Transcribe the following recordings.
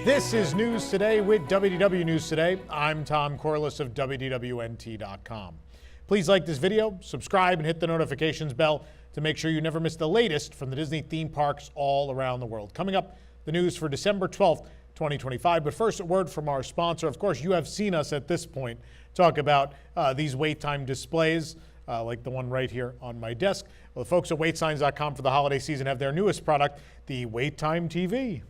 This is News Today with WDW News Today. I'm Tom Corliss of WDWNT.com. Please like this video, subscribe, and hit the notifications bell to make sure you never miss the latest from the Disney theme parks all around the world. Coming up, the news for December 12th, 2025. But first, a word from our sponsor. Of course, you have seen us at this point talk about these wait time displays, like the one right here on my desk. Well, the folks at waitsigns.com for the holiday season have their newest product, the Wait Time TV,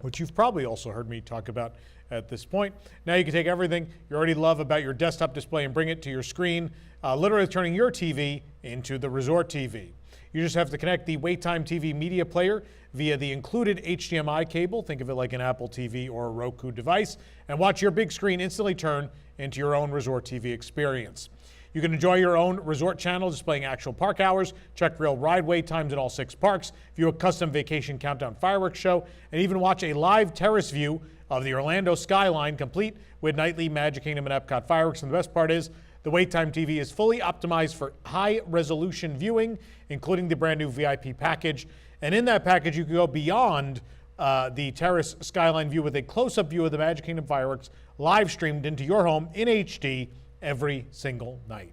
which you've probably also heard me talk about at this point. Now you can take everything you already love about your desktop display and bring it to your screen, literally turning your TV into the resort TV. You just have to connect the WaitTime TV media player via the included HDMI cable, think of it like an Apple TV or a Roku device, and watch your big screen instantly turn into your own resort TV experience. You can enjoy your own resort channel displaying actual park hours, check real ride wait times at all 6 parks, view a custom vacation countdown fireworks show, and even watch a live terrace view of the Orlando skyline complete with nightly Magic Kingdom and EPCOT fireworks. And the best part is the WaitTime TV is fully optimized for high resolution viewing, including the brand new VIP package. And in that package, you can go beyond the terrace skyline view with a close-up view of the Magic Kingdom fireworks live streamed into your home in HD every single night.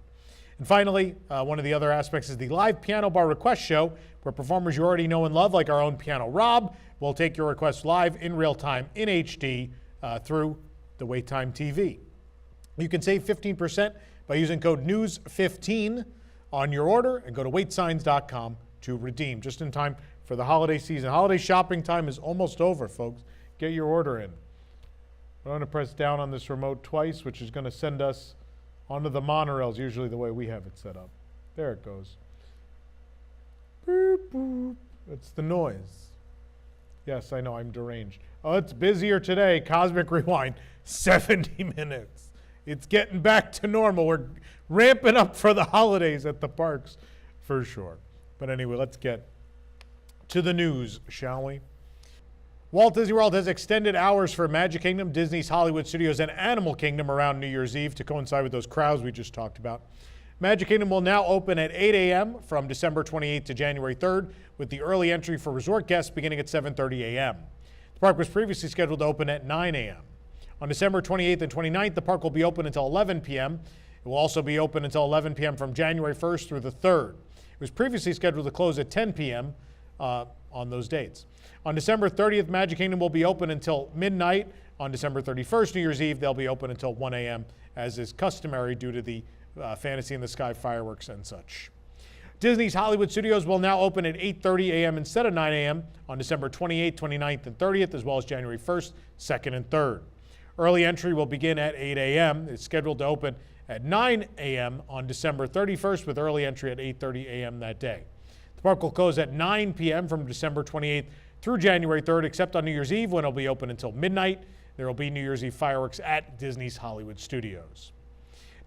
And finally, one of the other aspects is the live piano bar request show, where performers you already know and love, like our own Piano Rob, will take your requests live in real time in HD through the WaitTime TV. You can save 15% by using code NEWS15 on your order and go to waitsigns.com to redeem, just in time for the holiday season. Holiday shopping time is almost over, folks. Get your order in. I'm going to press down on this remote twice, which is going to send us onto the monorails, usually the way we have it set up. There it goes. Boop, boop. It's the noise. Yes, I know, I'm deranged. Oh, it's busier today. Cosmic Rewind, 70 minutes. It's getting back to normal. We're ramping up for the holidays at the parks, for sure. But anyway, let's get to the news, shall we? Walt Disney World has extended hours for Magic Kingdom, Disney's Hollywood Studios, and Animal Kingdom around New Year's Eve to coincide with those crowds we just talked about. Magic Kingdom will now open at 8 a.m. from December 28th to January 3rd, with the early entry for resort guests beginning at 7:30 a.m. The park was previously scheduled to open at 9 a.m. On December 28th and 29th, the park will be open until 11 p.m. It will also be open until 11 p.m. from January 1st through the 3rd. It was previously scheduled to close at 10 p.m. On those dates. On December 30th, Magic Kingdom will be open until midnight. On December 31st, New Year's Eve, they'll be open until 1 a.m., as is customary due to the Fantasy in the Sky fireworks and such. Disney's Hollywood Studios will now open at 8:30 a.m. instead of 9 a.m. on December 28th, 29th, and 30th, as well as January 1st, 2nd, and 3rd. Early entry will begin at 8 a.m. It's scheduled to open at 9 a.m. on December 31st, with early entry at 8:30 a.m. that day. The park will close at 9 p.m. from December 28th through January 3rd, except on New Year's Eve, when it'll be open until midnight. There will be New Year's Eve fireworks at Disney's Hollywood Studios.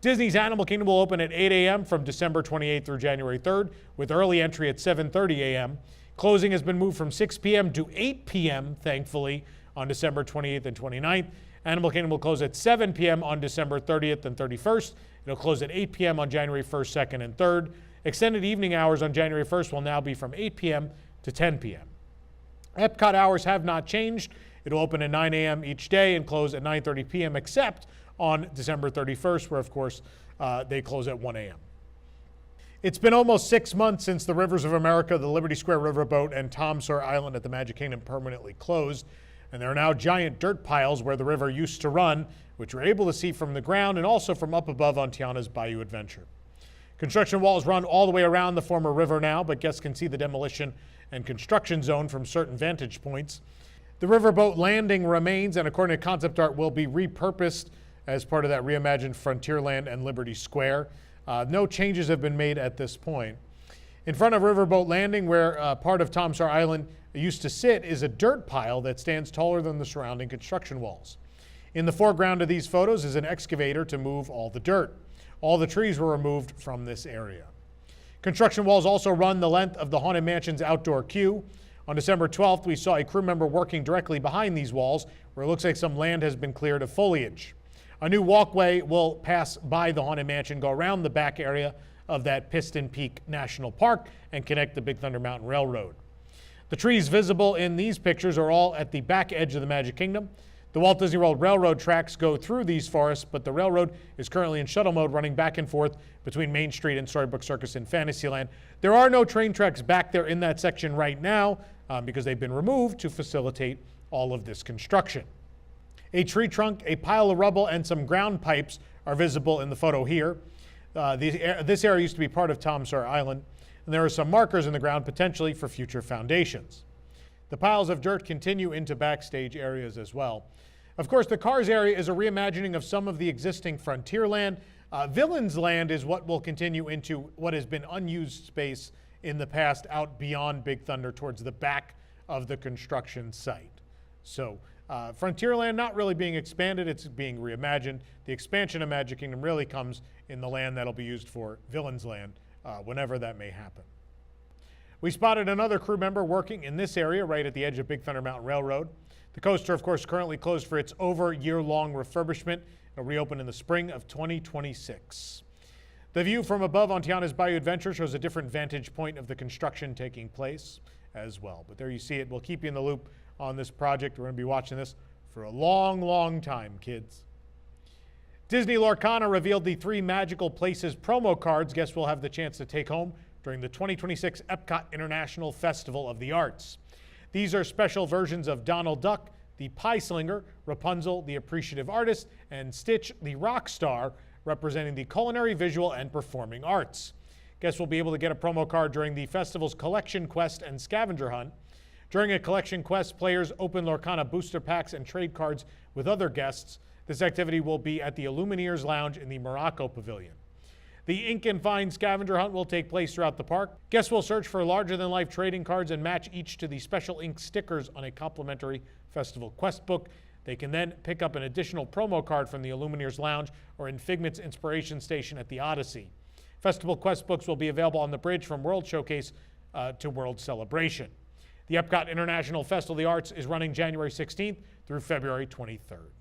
Disney's Animal Kingdom will open at 8 a.m. from December 28th through January 3rd, with early entry at 7:30 a.m. Closing has been moved from 6 p.m. to 8 p.m., thankfully, on December 28th and 29th. Animal Kingdom will close at 7 p.m. on December 30th and 31st. It'll close at 8 p.m. on January 1st, 2nd, and 3rd. Extended evening hours on January 1st will now be from 8 p.m. to 10 p.m. EPCOT hours have not changed. It'll open at 9 a.m. each day and close at 9:30 p.m. except on December 31st, where, of course, they close at 1 a.m. It's been almost 6 months since the Rivers of America, the Liberty Square Riverboat, and Tom Sawyer Island at the Magic Kingdom permanently closed, and there are now giant dirt piles where the river used to run, which we're able to see from the ground and also from up above on Tiana's Bayou Adventure. Construction walls run all the way around the former river now, but guests can see the demolition and construction zone from certain vantage points. The riverboat landing remains, and according to concept art, will be repurposed as part of that reimagined Frontierland and Liberty Square. No changes have been made at this point. In front of Riverboat Landing, where part of Tom Sawyer Island used to sit, is a dirt pile that stands taller than the surrounding construction walls. In the foreground of these photos is an excavator to move all the dirt. All the trees were removed from this area. Construction walls also run the length of the Haunted Mansion's outdoor queue. On December 12th, we saw a crew member working directly behind these walls, where it looks like some land has been cleared of foliage. A new walkway will pass by the Haunted Mansion, go around the back area of that Piston Peak National Park, and connect the Big Thunder Mountain Railroad. The trees visible in these pictures are all at the back edge of the Magic Kingdom. The Walt Disney World Railroad tracks go through these forests, but the railroad is currently in shuttle mode, running back and forth between Main Street and Storybook Circus in Fantasyland. There are no train tracks back there in that section right now because they've been removed to facilitate all of this construction. A tree trunk, a pile of rubble, and some ground pipes are visible in the photo here. This area used to be part of Tom Sawyer Island, and there are some markers in the ground potentially for future foundations. The piles of dirt continue into backstage areas as well. Of course, the Cars area is a reimagining of some of the existing Frontierland. Villains Land is what will continue into what has been unused space in the past out beyond Big Thunder towards the back of the construction site. So Frontierland not really being expanded, it's being reimagined. The expansion of Magic Kingdom really comes in the land that'll be used for Villains Land whenever that may happen. We spotted another crew member working in this area right at the edge of Big Thunder Mountain Railroad. The coaster, of course, currently closed for its over-year-long refurbishment. It'll reopen in the spring of 2026. The view from above on Tiana's Bayou Adventure shows a different vantage point of the construction taking place as well. But there you see it. We'll keep you in the loop on this project. We're going to be watching this for a long, long time, kids. Disney Lorcana revealed the 3 Magical Places promo cards guests will have the chance to take home during the 2026 EPCOT International Festival of the Arts. These are special versions of Donald Duck, the Pie Slinger, Rapunzel, the Appreciative Artist, and Stitch, the Rock Star, representing the culinary, visual, and performing arts. Guests will be able to get a promo card during the festival's Collection Quest and Scavenger Hunt. During a Collection Quest, players open Lorcana booster packs and trade cards with other guests. This activity will be at the Illumineers Lounge in the Morocco Pavilion. The Ink and Find Scavenger Hunt will take place throughout the park. Guests will search for larger-than-life trading cards and match each to the special ink stickers on a complimentary festival quest book. They can then pick up an additional promo card from the Illumineers Lounge or in Figment's Inspiration Station at the Odyssey. Festival quest books will be available on the bridge from World Showcase to World Celebration. The EPCOT International Festival of the Arts is running January 16th through February 23rd.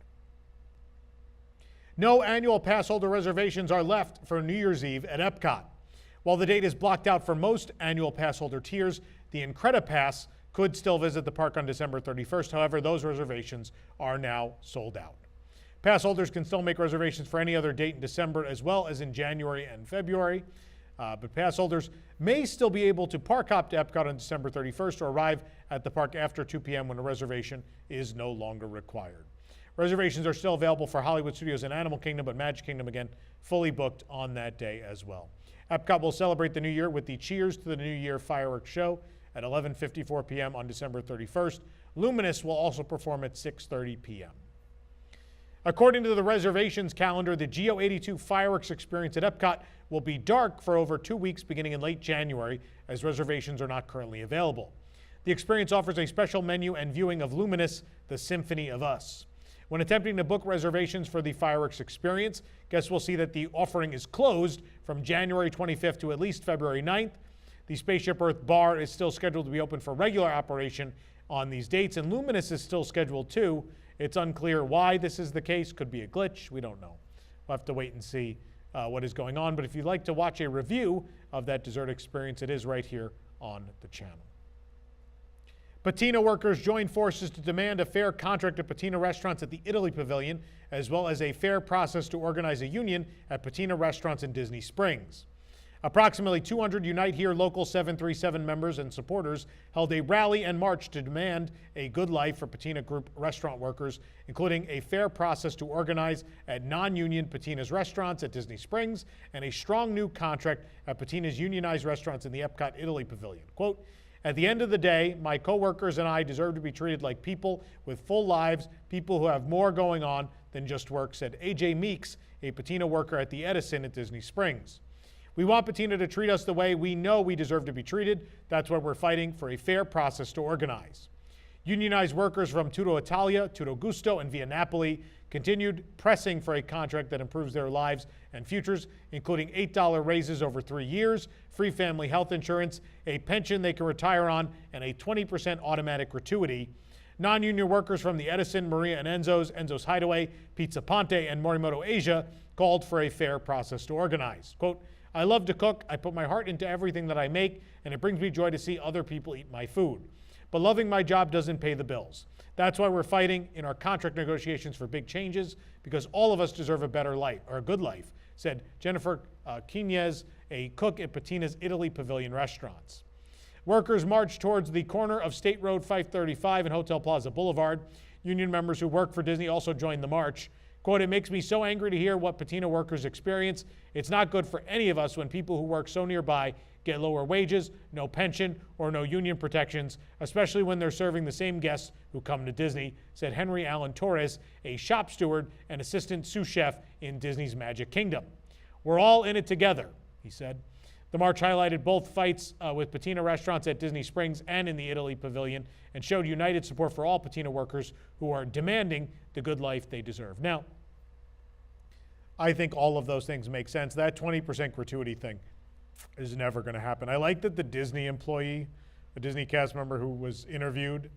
No annual pass holder reservations are left for New Year's Eve at EPCOT. While the date is blocked out for most annual pass holder tiers, the Incredipass could still visit the park on December 31st. However, those reservations are now sold out. Pass holders can still make reservations for any other date in December as well as in January and February. But pass holders may still be able to park hop to EPCOT on December 31st or arrive at the park after 2 p.m. when a reservation is no longer required. Reservations are still available for Hollywood Studios and Animal Kingdom, but Magic Kingdom, again, fully booked on that day as well. EPCOT will celebrate the new year with the Cheers to the New Year fireworks show at 11:54 p.m. on December 31st. Luminous will also perform at 6:30 p.m. According to the reservations calendar, the Geo 82 fireworks experience at EPCOT will be dark for over 2 weeks beginning in late January, as reservations are not currently available. The experience offers a special menu and viewing of Luminous, the Symphony of Us. When attempting to book reservations for the fireworks experience, guests will see that the offering is closed from January 25th to at least February 9th. The Spaceship Earth bar is still scheduled to be open for regular operation on these dates, and Luminous is still scheduled too. It's unclear why this is the case. Could be a glitch. We don't know. We'll have to wait and see what is going on. But if you'd like to watch a review of that dessert experience, it is right here on the channel. Patina workers joined forces to demand a fair contract at Patina restaurants at the Italy Pavilion, as well as a fair process to organize a union at Patina restaurants in Disney Springs. Approximately 200 Unite Here Local 737 members and supporters held a rally and march to demand a good life for Patina Group restaurant workers, including a fair process to organize at non-union Patina's restaurants at Disney Springs and a strong new contract at Patina's unionized restaurants in the EPCOT Italy Pavilion. Quote, "At the end of the day, my coworkers and I deserve to be treated like people with full lives, people who have more going on than just work," said AJ Meeks, a Patina worker at the Edison at Disney Springs. "We want Patina to treat us the way we know we deserve to be treated. That's why we're fighting for a fair process to organize." Unionized workers from Tutto Italia, Tutto Gusto, and Via Napoli continued pressing for a contract that improves their lives and futures, including $8 raises over 3 years, free family health insurance, a pension they can retire on, and a 20% automatic gratuity. Non-union workers from the Edison, Maria and Enzo's Hideaway, Pizza Ponte, and Morimoto Asia called for a fair process to organize. Quote, "I love to cook. I put my heart into everything that I make, and it brings me joy to see other people eat my food. but loving my job doesn't pay the bills. That's why we're fighting in our contract negotiations for big changes, because all of us deserve a better life, or a good life, said Jennifer Quinez, a cook at Patina's Italy Pavilion restaurants. Workers marched towards the corner of State Road 535 and Hotel Plaza Boulevard. Union members who work for Disney also joined the march. Quote, "It makes me so angry to hear what Patina workers experience. It's not good for any of us when people who work so nearby get lower wages, no pension, or no union protections, especially when they're serving the same guests who come to Disney," said Henry Allen Torres, a shop steward and assistant sous chef in Disney's Magic Kingdom. "We're all in it together," he said. The march highlighted both fights with Patina restaurants at Disney Springs and in the Italy Pavilion, and showed united support for all Patina workers who are demanding the good life they deserve. Now, I think all of those things make sense. That 20% gratuity thing is never going to happen. I like that the Disney employee, the Disney cast member who was interviewed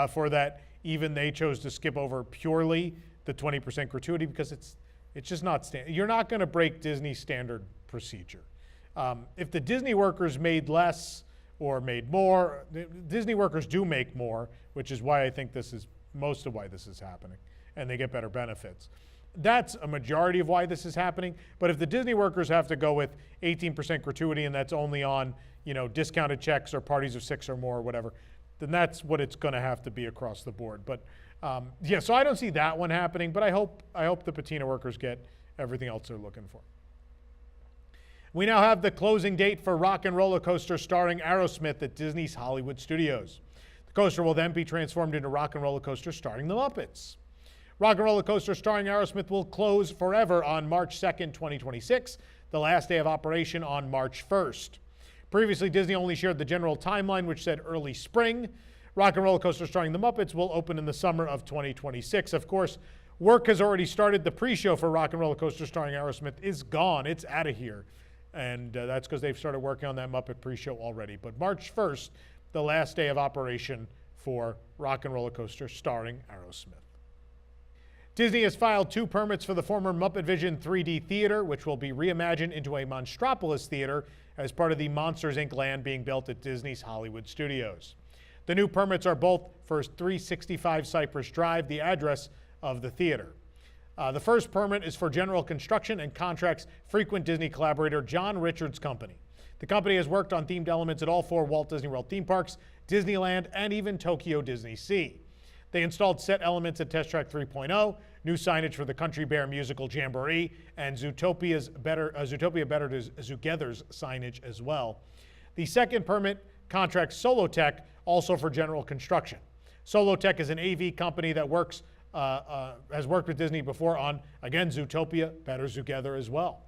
for that, even they chose to skip over purely the 20% gratuity, because it's just not standard. You're not going to break Disney standard procedure. If the Disney workers made less or made more, Disney workers do make more, which is why I think this is most of why this is happening, and they get better benefits. That's a majority of why this is happening. But if the Disney workers have to go with 18% gratuity, and that's only on, discounted checks or parties of 6 or more or whatever, then that's what it's going to have to be across the board. But yeah, so I don't see that one happening, but I hope the Patina workers get everything else they're looking for. We now have the closing date for Rock and Roller Coaster starring Aerosmith at Disney's Hollywood Studios. The coaster will then be transformed into Rock and Roller Coaster starring the Muppets. Rock and Roller Coaster starring Aerosmith will close forever on March 2nd, 2026, the last day of operation on March 1st. Previously, Disney only shared the general timeline, which said early spring. Rock and Roller Coaster starring the Muppets will open in the summer of 2026. Of course, work has already started. The pre-show for Rock and Roller Coaster starring Aerosmith is gone. It's out of here. And that's because they've started working on that Muppet pre-show already. But March 1st, the last day of operation for Rock and Roller Coaster starring Aerosmith. Disney has filed 2 permits for the former MuppetVision 3D theater, which will be reimagined into a Monstropolis theater as part of the Monsters, Inc. land being built at Disney's Hollywood Studios. The new permits are both for 365 Cypress Drive, the address of the theater. The first permit is for general construction and contracts frequent Disney collaborator John Richards' company. The company has worked on themed elements at all 4 Walt Disney World theme parks, Disneyland, and even Tokyo Disney Sea. They installed set elements at Test Track 3.0, new signage for the Country Bear Musical Jamboree, and Zootopia Better Together's signage as well. The second permit contracts Solotech, also for general construction. Solotech is an AV company that has worked with Disney before on, again, Zootopia Better Together as well.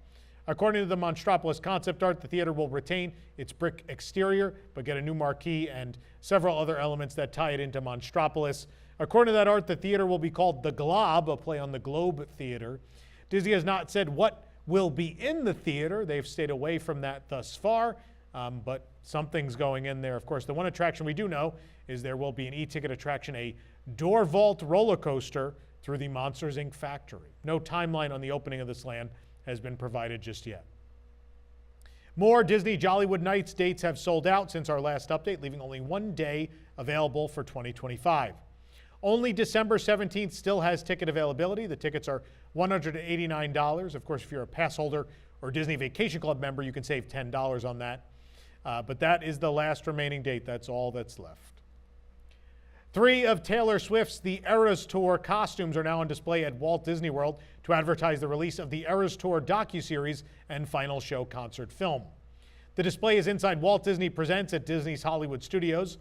According to the Monstropolis concept art, the theater will retain its brick exterior, but get a new marquee and several other elements that tie it into Monstropolis. According to that art, the theater will be called The Glob, a play on the Globe Theater. Disney has not said what will be in the theater. They've stayed away from that thus far, but something's going in there. Of course, the one attraction we do know is there will be an e-ticket attraction, a door vault roller coaster through the Monsters, Inc. factory. No timeline on the opening of this land has been provided just yet. More Disney Jollywood Nights dates have sold out since our last update, leaving only 1 day available for 2025. Only December 17th still has ticket availability. The tickets are $189. Of course, if you're a pass holder or Disney Vacation Club member, you can save $10 on that. But that is the last remaining date. That's all that's left. 3 of Taylor Swift's The Eras Tour costumes are now on display at Walt Disney World to advertise the release of the Eras Tour docuseries and final show concert film. The display is inside Walt Disney Presents at Disney's Hollywood Studios.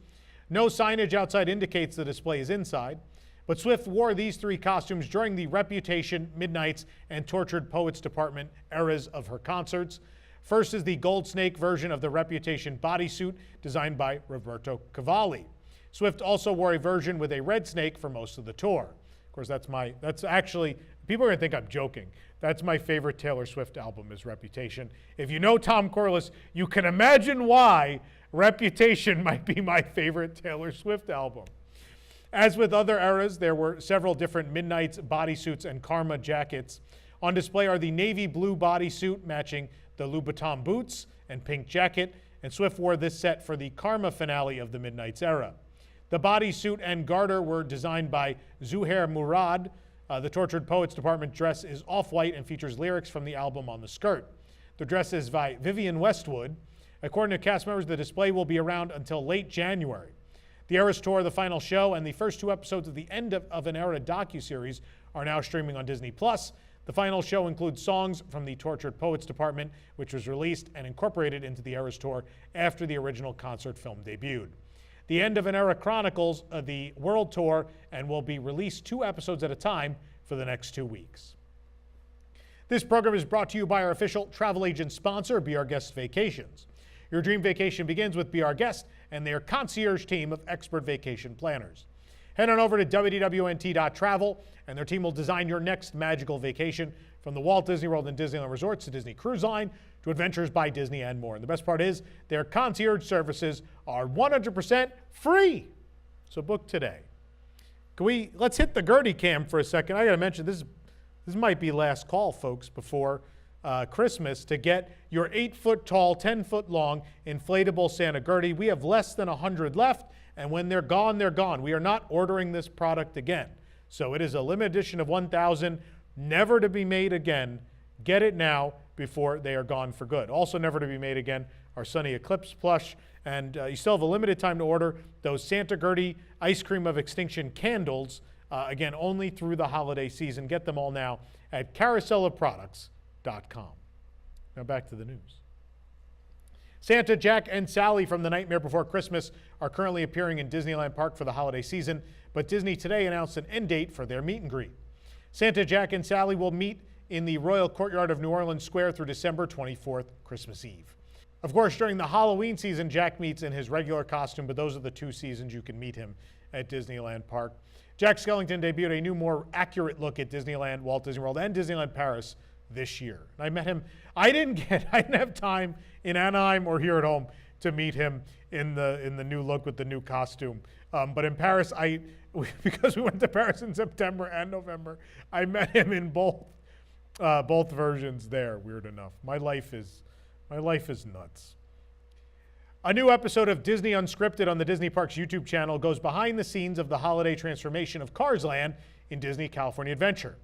No signage outside indicates the display is inside, but Swift wore these 3 costumes during the Reputation, Midnights, and Tortured Poets Department eras of her concerts. First is the Gold Snake version of the Reputation bodysuit designed by Roberto Cavalli. Swift also wore a version with a red snake for most of the tour. Of course, that's actually, people are gonna think I'm joking. That's my favorite Taylor Swift album is Reputation. If you know Tom Corliss, you can imagine why Reputation might be my favorite Taylor Swift album. As with other eras, there were several different Midnights bodysuits and Karma jackets. On display are the navy blue bodysuit matching the Louboutin boots and pink jacket, and Swift wore this set for the Karma finale of the Midnights era. The bodysuit and garter were designed by Zuhair Murad. The Tortured Poets Department dress is off-white and features lyrics from the album on the skirt. The dress is by Vivienne Westwood. According to cast members, the display will be around until late January. The Eras Tour, the final show, and the first 2 episodes of the End of an Era docuseries are now streaming on Disney+. The final show includes songs from the Tortured Poets Department, which was released and incorporated into the Eras Tour after the original concert film debuted. The End of an Era chronicles the world tour and will be released 2 episodes at a time for the next 2 weeks. This program is brought to you by our official travel agent sponsor, Be Our Guest Vacations. Your dream vacation begins with Be Our Guest and their concierge team of expert vacation planners. Head on over to wwnt.travel and their team will design your next magical vacation, from the Walt Disney World and Disneyland Resorts to Disney Cruise Line to Adventures by Disney and more. And the best part is their concierge services are 100% free. So book today. Let's hit the Gertie cam for a second. I got to mention this might be last call, folks, before Christmas to get your 8-foot tall, 10-foot long inflatable Santa Gertie. We have less than 100 left, and when they're gone, they're gone. We are not ordering this product again. So it is a limited edition of 1,000, never to be made again. Get it now before they are gone for good. Also never to be made again, our Sunny Eclipse plush. And you still have a limited time to order those Santa Gertie Ice Cream of Extinction candles. Again, only through the holiday season. Get them all now at carouselofproducts.com. Now back to the news. Santa, Jack, and Sally from The Nightmare Before Christmas are currently appearing in Disneyland Park for the holiday season, but Disney today announced an end date for their meet and greet. Santa, Jack, and Sally will meet in the Royal Courtyard of New Orleans Square through December 24th, Christmas Eve. Of course, during the Halloween season, Jack meets in his regular costume, but those are the 2 seasons you can meet him at Disneyland Park. Jack Skellington debuted a new, more accurate look at Disneyland, Walt Disney World, and Disneyland Paris this year. And I met him. I didn't have time in Anaheim or here at home to meet him in the new look with the new costume. But in Paris, because we went to Paris in September and November, I met him in both versions there. Weird enough. My life is nuts. A new episode of Disney Unscripted on the Disney Parks YouTube channel goes behind the scenes of the holiday transformation of Cars Land in Disney California Adventure.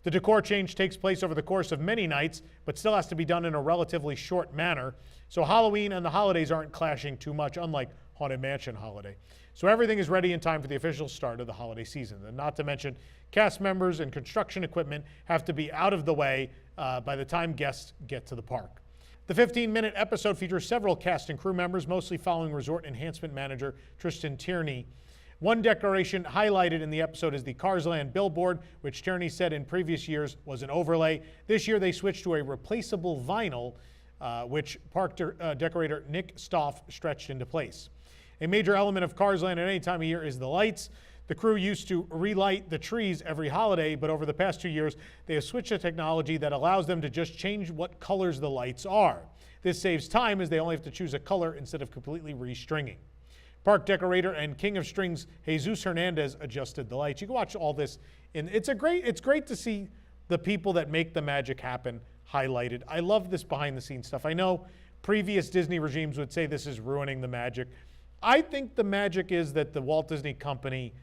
The decor change takes place over the course of many nights, but still has to be done in a relatively short manner, so Halloween and the holidays aren't clashing too much, unlike Haunted Mansion Holiday. So everything is ready in time for the official start of the holiday season. And not to mention, cast members and construction equipment have to be out of the way by the time guests get to the park. The 15-minute episode features several cast and crew members, mostly following resort enhancement manager Tristan Tierney. One decoration highlighted in the episode is the Cars Land billboard, which Tierney said in previous years was an overlay. This year they switched to a replaceable vinyl, which park decorator Nick Stoff stretched into place. A major element of Cars Land at any time of year is the lights. The crew used to relight the trees every holiday, but over the past 2 years, they have switched to technology that allows them to just change what colors the lights are. This saves time as they only have to choose a color instead of completely restringing. Park decorator and king of strings Jesus Hernandez adjusted the lights. You can watch all this, and it's great to see the people that make the magic happen highlighted. I love this behind the scenes stuff. I know previous Disney regimes would say this is ruining the magic. I think the magic is that the Walt Disney Company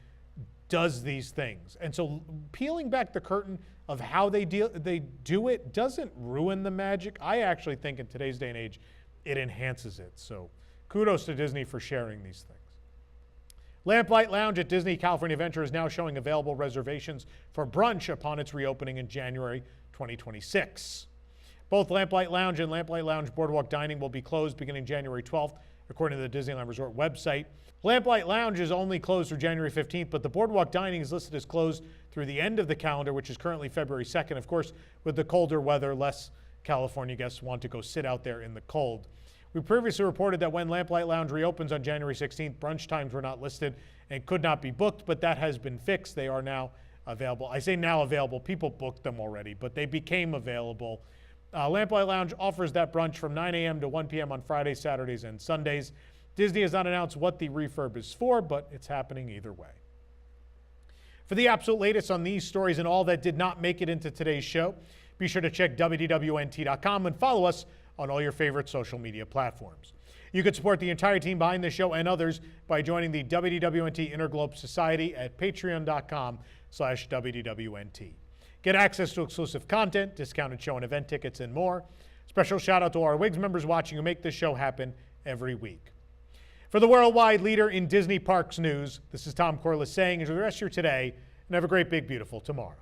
does these things. And so peeling back the curtain of how they do it doesn't ruin the magic. I actually think in today's day and age, it enhances it. So kudos to Disney for sharing these things. Lamplight Lounge at Disney California Adventure is now showing available reservations for brunch upon its reopening in January 2026. Both Lamplight Lounge and Lamplight Lounge Boardwalk Dining will be closed beginning January 12th, according to the Disneyland Resort website. Lamplight Lounge is only closed through January 15th, but the Boardwalk Dining is listed as closed through the end of the calendar, which is currently February 2nd. Of course, with the colder weather, less California guests want to go sit out there in the cold. We previously reported that when Lamplight Lounge reopens on January 16th, brunch times were not listed and could not be booked, but that has been fixed. They are now available. I say now available. People booked them already, but they became available. Lamplight Lounge offers that brunch from 9 a.m. to 1 p.m. on Fridays, Saturdays, and Sundays. Disney has not announced what the refurb is for, but it's happening either way. For the absolute latest on these stories and all that did not make it into today's show, be sure to check WDWNT.com and follow us on all your favorite social media platforms. You can support the entire team behind this show and others by joining the WDWNT Interglobe Society at patreon.com/WDWNT. Get access to exclusive content, discounted show and event tickets, and more. Special shout out to our WIGS members watching who make this show happen every week. For the worldwide leader in Disney Parks news, this is Tom Corliss saying enjoy the rest of your today and have a great, big, beautiful tomorrow.